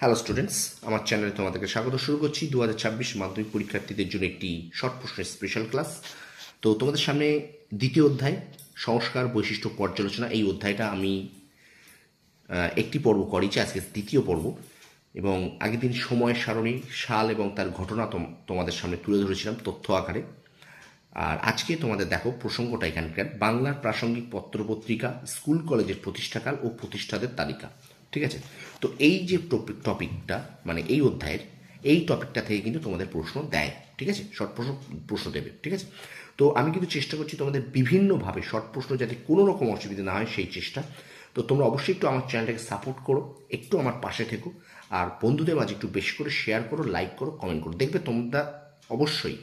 Hello students, আমার চ্যানেলে তোমাদেরকে স্বাগত। শুরু করছি 2026 মাধ্যমিক পরীক্ষার্থীদের জন্য একটি শর্ট প্রশ্নের স্পেশাল ক্লাস। তো তোমাদের সামনে দ্বিতীয় অধ্যায় সংস্কার বৈশিষ্ট্য পর্যালোচনা, এই অধ্যায়টা আমি একটি পর্ব করেছি, আজকে দ্বিতীয় পর্ব। এবং আগের দিন সময়ের সারণী, সাল এবং তার ঘটনা তোমাদের সামনে তুলে ধরেছিলাম তথ্য আকারে। আর আজকে তোমাদের দেখো প্রসঙ্গটা এখানকার বাংলার প্রাসঙ্গিক পত্রপত্রিকা, স্কুল কলেজের প্রতিষ্ঠাকাল ও প্রতিষ্ঠাদের তালিকা। ঠিক আছে, তো এই যে টপিকটা মানে এই অধ্যায়ের এই টপিকটা থেকে কিন্তু তোমাদের প্রশ্ন দেয়। ঠিক আছে, শর্ট প্রশ্ন দেবে। ঠিক আছে, তো আমি কিন্তু চেষ্টা করছি তোমাদের বিভিন্নভাবে শর্ট প্রশ্ন যাতে কোনো রকম অসুবিধা না হয় সেই চেষ্টা। তো তোমরা অবশ্যই একটু আমার চ্যানেলটাকে সাপোর্ট করো, একটু আমার পাশে থেকো, আর বন্ধুদের মাঝে একটু বেশি করে শেয়ার করো, লাইক করো, কমেন্ট করো। দেখবে তোমরা অবশ্যই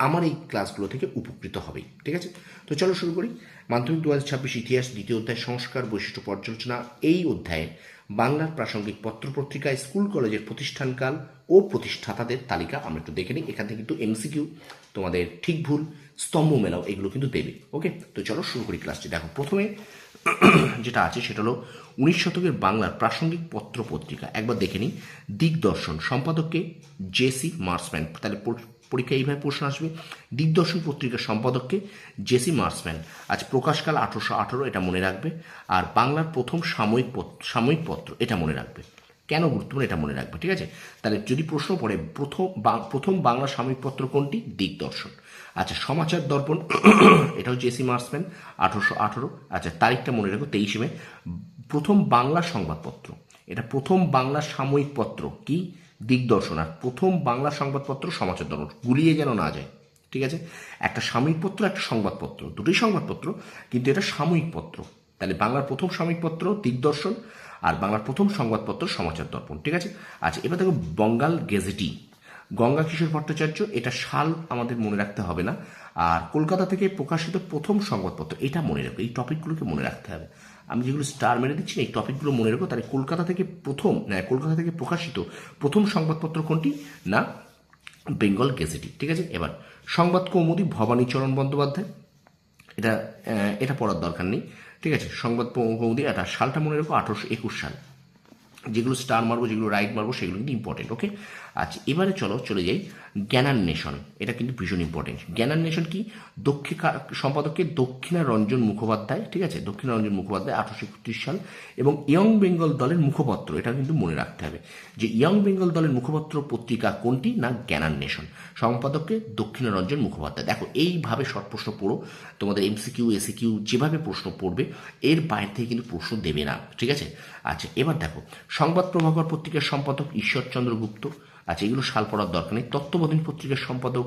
আমার এই ক্লাসগুলো থেকে উপকৃত হবেই। ঠিক আছে, তো চলো শুরু করি। মাধ্যমিক 2026 ইতিহাস দ্বিতীয় অধ্যায় সংস্কার বৈশিষ্ট্য পর্যালোচনা, এই অধ্যায়ে বাংলার প্রাসঙ্গিক পত্রপত্রিকা, স্কুল কলেজের প্রতিষ্ঠানকাল ও প্রতিষ্ঠাতাদের তালিকা আমরা একটু দেখে নিই। এখান থেকে কিন্তু এমসিকিউ তোমাদের ঠিক ভুল স্তম্ভ মেলাও এগুলো কিন্তু দেবে। ওকে, তো চলো শুরু করি ক্লাসটি। দেখো প্রথমে যেটা আছে সেটা হলো 19 শতকের বাংলার প্রাসঙ্গিক পত্র পত্রিকা। একবার দেখে নিই। দিগদর্শন সম্পাদককে জেসি মার্সম্যান। তাহলে পরীক্ষা এইভাবে প্রশ্ন আসবে, দিগদর্শন পত্রিকার সম্পাদককে জেসি মার্সম্যান। আজ প্রকাশকাল 1818, এটা মনে রাখবে। আর বাংলার প্রথম সাময়িক পত্র, এটা মনে রাখবে। কেন গুরুত্বপূর্ণ এটা মনে রাখবে। ঠিক আছে, তাহলে যদি প্রশ্ন পড়ে প্রথম বাংলা সাময়িক পত্র কোনটি? দিগদর্শন। আচ্ছা, সমাচার দর্পণ এটাও জেসি মার্সম্যান, 1818। আচ্ছা, তারিখটা মনে রাখো 23 মে। প্রথম বাংলা সংবাদপত্র, এটা প্রথম বাংলা সাময়িক পত্র কি? দিগদর্শন। আর প্রথম বাংলা সংবাদপত্র সমাচার দর্পণ, গুলিয়ে যেন না যায়। ঠিক আছে, একটা সাময়িক পত্র, একটা সংবাদপত্র, দুটোই সংবাদপত্র, কিন্তু এটা সাময়িক পত্র। তাহলে বাংলার প্রথম সাময়িক পত্র দিগদর্শন, আর বাংলার প্রথম সংবাদপত্র সমাচার দর্পণ। ঠিক আছে, আচ্ছা এবার দেখো বঙ্গাল গেজেটি, গঙ্গা কিশোর ভট্টাচার্য, এটা সাল আমাদের মনে রাখতে হবে না। আর কলকাতা থেকে প্রকাশিত প্রথম সংবাদপত্র, এটা মনে রাখো। এই টপিকগুলোকে মনে রাখতে হবে। আমি যেগুলো স্টার মেরে দিচ্ছি না, এই টপিকগুলো মনে রাখো। তাহলে কলকাতা থেকে প্রকাশিত প্রথম সংবাদপত্র কোনটি? না, বেঙ্গল গেজেটি। ঠিক আছে, এবার সংবাদ কৌমুদী ভবানীচরণ বন্দ্যোপাধ্যায়, এটা এটা পড়ার দরকার নেই। ঠিক আছে, সংবাদ কৌমুদী, এটা সালটা মনে রাখো 1821 সাল। যেগুলো স্টার মারবো, যেগুলো রাইট মারবো, সেগুলো কিন্তু ইম্পর্টেন্ট। ওকে, আচ্ছা এবারে চলে যাই জ্ঞানান্বেষণ। এটা কিন্তু ভীষণ ইম্পর্টেন্ট। জ্ঞানান্বেষণ কি? সম্পাদককে দক্ষিণারঞ্জন মুখোপাধ্যায়। ঠিক আছে, দক্ষিণারঞ্জন মুখোপাধ্যায়, 1831 সাল। এবং ইয়ং বেঙ্গল দলের মুখপত্র, এটা কিন্তু মনে রাখতে হবে যে ইয়ং বেঙ্গল দলের মুখপত্র পত্রিকা কোনটি? না, জ্ঞানান্বেষণ। সম্পাদককে দক্ষিণারঞ্জন মুখোপাধ্যায়। দেখো এইভাবে শর্ট প্রশ্ন পড়ো, তোমাদের এমসিকিউ এসিকিউ যেভাবে প্রশ্ন পড়বে এর বাইরে থেকে কিন্তু প্রশ্ন দেবে না। ঠিক আছে, আচ্ছা এবার দেখো সংবাদ প্রভাকর পত্রিকার সম্পাদক ঈশ্বরচন্দ্র গুপ্ত। আচ্ছা, এগুলো সাল পড়ার দরকার নেই। তত্ত্ববোধিনী পত্রিকার সম্পাদক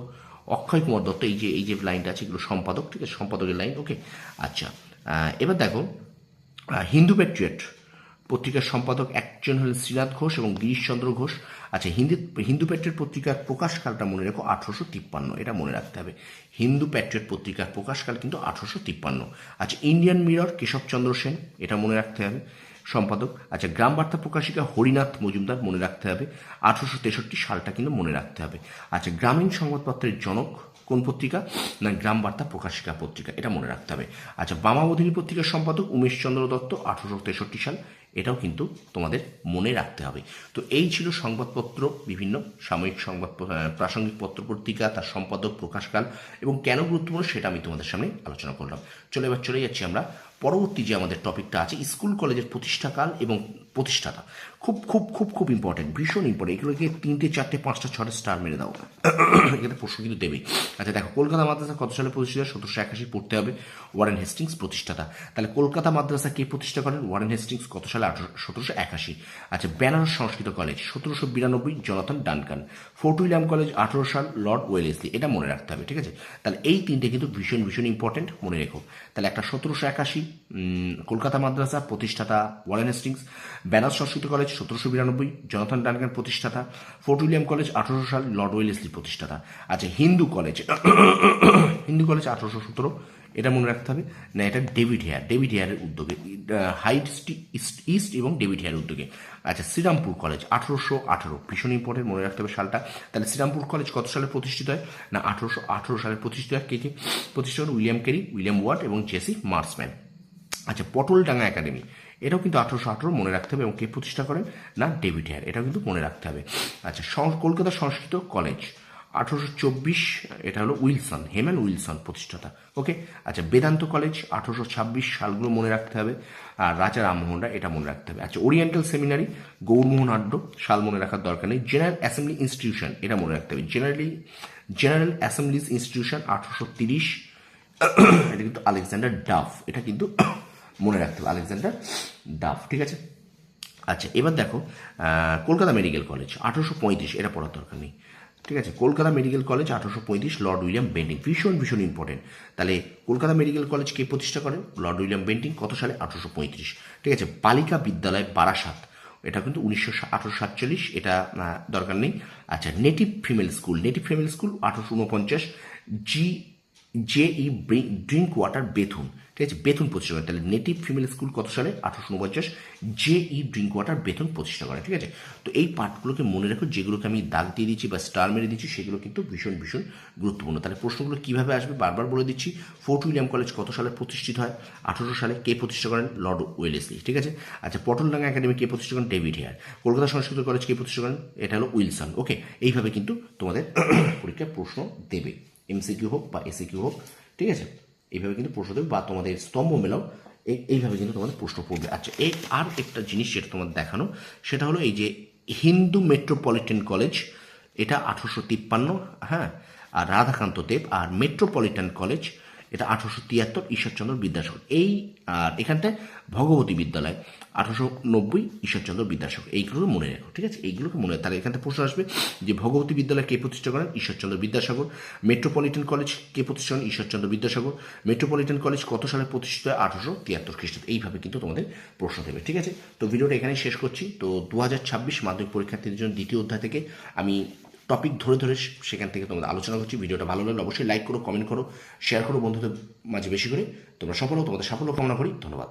অক্ষয় কুমার দত্ত। এই যে লাইনটা আছে, এগুলো সম্পাদক। ঠিক আছে, সম্পাদকের লাইন। ওকে, আচ্ছা এবার দেখো হিন্দু প্যাট্রিয়ট পত্রিকার সম্পাদক একজন হলেন শ্রীনাথ ঘোষ এবং গিরিশচন্দ্র ঘোষ। আচ্ছা, হিন্দু প্যাট্রিয়ট পত্রিকার প্রকাশকালটা মনে রাখো 1853, এটা মনে রাখতে হবে। হিন্দু প্যাট্রিয়ট পত্রিকার প্রকাশকাল কিন্তু 1853। আচ্ছা, ইন্ডিয়ান মিরর কেশবচন্দ্র সেন, এটা মনে রাখতে হবে, সম্পাদক। আচ্ছা, গ্রাম বার্তা প্রকাশিকা হরিনাথ মজুমদার, মনে রাখতে হবে। 1863 সালটা কিন্তু মনে রাখতে হবে। আচ্ছা, গ্রামীণ সংবাদপত্রের জনক কোন পত্রিকা? না, গ্রাম বার্তা প্রকাশিকা পত্রিকা, এটা মনে রাখতে হবে। আচ্ছা, বামাবোধিনী পত্রিকার সম্পাদক উমেশচন্দ্র দত্ত, 1863 সাল, এটাও কিন্তু তোমাদের মনে রাখতে হবে। তো এই ছিল সংবাদপত্র, বিভিন্ন সাময়িক প্রাসঙ্গিক পত্র পত্রিকা, তার সম্পাদক, প্রকাশকাল এবং কেন গুরুত্বপূর্ণ সেটা আমি তোমাদের সামনে আলোচনা করলাম। এবার চলে যাচ্ছি আমরা পরবর্তী যে আমাদের টপিকটা আছে, স্কুল কলেজের প্রতিষ্ঠাকাল এবং প্রতিষ্ঠাতা। খুব খুব খুব খুব ইম্পর্টেন্ট, ভীষণ ইম্পর্টেন্ট। এগুলোকে 3টে 4টে 5টা 6টা স্টার মেরে দাও, এখানে প্রশ্ন কিন্তু দেবে। আচ্ছা দেখো, কলকাতা মাদ্রাসা কত সালে প্রতিষ্ঠিত? 1781 পড়তে হবে। ওয়ারেন হেস্টিংস প্রতিষ্ঠাতা। তাহলে কলকাতা মাদ্রাসা কে প্রতিষ্ঠা করেন? Warren Hastings. কত সালে? 1781। আচ্ছা, Benares Sanskrit college 1792, Jonathan Duncan. Fort William college 18 সাল, লর্ড ওয়েলেসলি, এটা মনে রাখতে হবে। ঠিক আছে, তাহলে এই 3টে কিন্তু ভীষণ ভীষণ ইম্পর্টেন্ট, মনে রেখো। তাহলে একটা 1781 কলকাতা মাদ্রাসা, প্রতিষ্ঠাতা Warren Hastings. Benaras Sanskrit college 1792, Jonathan Duncan প্রতিষ্ঠাতা। ফোর্ট উইলিয়াম কলেজ 18 সাল, লর্ড ওয়েলেসলি প্রতিষ্ঠাতা। আচ্ছা, হিন্দু কলেজ 1817, এটা মনে রাখতে হবে। না, এটা ডেভিড হেয়ারের উদ্যোগে, হাইট ইস্ট এবং ডেভিড হেয়ারের উদ্যোগে। আচ্ছা, শ্রীরামপুর কলেজ 1818, ভীষণ ইম্পর্টেন্ট, মনে রাখতে হবে সালটা। তাহলে শ্রীরামপুর কলেজ কত সালে প্রতিষ্ঠিত হয়? না, 1818 সালে প্রতিষ্ঠিত হয়। কে প্রতিষ্ঠা করেন? উইলিয়াম কেরি, উইলিয়াম ওয়াট এবং জেসি মার্সম্যান। আচ্ছা, পটলডাঙ্গা একাডেমি, এটাও কিন্তু 1818 মনে রাখতে হবে, এবং কে প্রতিষ্ঠা করেন না ডেভিড হেয়ার, এটাও কিন্তু মনে রাখতে হবে। আচ্ছা, কলকাতা সংস্কৃত কলেজ 1824, এটা হলো উইলসন, হেমান উইলসন প্রতিষ্ঠাতা। ওকে। আচ্ছা, বেদান্ত কলেজ 1826, সালগুলো মনে রাখতে হবে। আর রাজা রামমোহন রায়, এটা মনে রাখতে হবে। আচ্ছা, ওরিয়েন্টাল সেমিনারি গৌরমোহন আড্ড, সাল মনে রাখার দরকার নেই। জেনারেল অ্যাসেম্বলি ইনস্টিটিউশন, এটা মনে রাখতে হবে। জেনারেল অ্যাসেম্বলিজ ইনস্টিটিউশন 1830, এটা কিন্তু আলেকজান্ডার ডাফ, এটা কিন্তু মনে রাখতে হবে, আলেকজান্ডার ডাফ। ঠিক আছে। আচ্ছা, এবার দেখো কলকাতা মেডিকেল কলেজ 1835, এটা পড়ার দরকার নেই। ঠিক আছে, Kolkata medical college 1835, Lord William Bentinck, ভীষণ ভীষণ ইম্পর্টেন্ট। তাহলে কলকাতা মেডিকেল কলেজ কে প্রতিষ্ঠা করেন? লর্ড উইলিয়াম বেন্টিং, কত সালে? 1835। ঠিক আছে, বালিকা বিদ্যালয় বারাসাত, এটা কিন্তু 1847, এটা দরকার নেই। আচ্ছা, native female school 1849, J E. Drinkwater Bethune, ঠিক আছে, বেথুন প্রতিষ্ঠা করে। তাহলে নেটিভ ফিমেল স্কুল কত সালে? 1849, জে.ই. ড্রিঙ্ক ওয়াটার বেথুন প্রতিষ্ঠা করে। ঠিক আছে, তো এই পার্টগুলোকে মনে রাখো, যেগুলোকে আমি দাগ দিয়ে দিচ্ছি বা স্টার মেরে দিচ্ছি, সেগুলো কিন্তু ভীষণ ভীষণ গুরুত্বপূর্ণ। তাহলে প্রশ্নগুলো কীভাবে আসবে বারবার বলে দিচ্ছি। ফোর্ট উইলিয়াম কলেজ কত সালে প্রতিষ্ঠিত হয়? 1800 সালে। কে প্রতিষ্ঠা করেন? Lord Wellesley. ঠিক আছে। আচ্ছা, পটলডাঙ্গা একাডেমি কে প্রতিষ্ঠা করেন? David Hare. Kolkata Sanskrit college কে প্রতিষ্ঠা করেন? এটা হলো উইলসন। ওকে, এইভাবে কিন্তু তোমাদের পরীক্ষায় প্রশ্ন দেবে, এমসিকিউ হোক বা এসিকিউ হোক। ঠিক আছে, এইভাবে কিন্তু প্রশ্ন দেবে, বা তোমাদের স্তম্ভ মেলাও এইভাবে কিন্তু তোমাদের প্রশ্ন পড়বে। আচ্ছা, এই আর একটা জিনিস যেটা তোমাদের দেখানো, সেটা হলো এই যে হিন্দু মেট্রোপলিটন কলেজ, এটা 1853, হ্যাঁ। আর রাধাকান্ত দেব। আর মেট্রোপলিটন কলেজ, এটা 1873, ঈশ্বরচন্দ্র বিদ্যাসাগর। এই আর এখানটায় ভগবতী বিদ্যালয় 1890, ঈশ্বরচন্দ্র বিদ্যাসাগর। এইগুলো মনে রাখো। ঠিক আছে, এইগুলোকে মনে রাখো। তাহলে এখান থেকে প্রশ্ন আসবে যে ভগবতী বিদ্যালয় কে প্রতিষ্ঠা করেন? ঈশ্বরচন্দ্র বিদ্যাসাগর। মেট্রোপলিটন কলেজ কে প্রতিষ্ঠা করেন? ঈশ্বরচন্দ্র বিদ্যাসাগর। মেট্রোপলিটন কলেজ কত সালে প্রতিষ্ঠিত হয়? 1873 খ্রিস্টাব্দে। এইভাবে কিন্তু তোমাদের প্রশ্ন দেবে। ঠিক আছে, তো ভিডিওটা এখানেই শেষ করছি। তো 2026 মাধ্যমিক পরীক্ষার্থীদের জন্য দ্বিতীয় অধ্যায় থেকে আমি টপিক ধরে ধরে সেখান থেকে তোমাদের আলোচনা করছি। ভিডিওটা ভালো লাগলে অবশ্যই লাইক করো, কমেন্ট করো, শেয়ার করো বন্ধুদের মাঝে বেশি করে। তোমরা সফল হও, তোমাদের সাফল্য কামনা করি। ধন্যবাদ।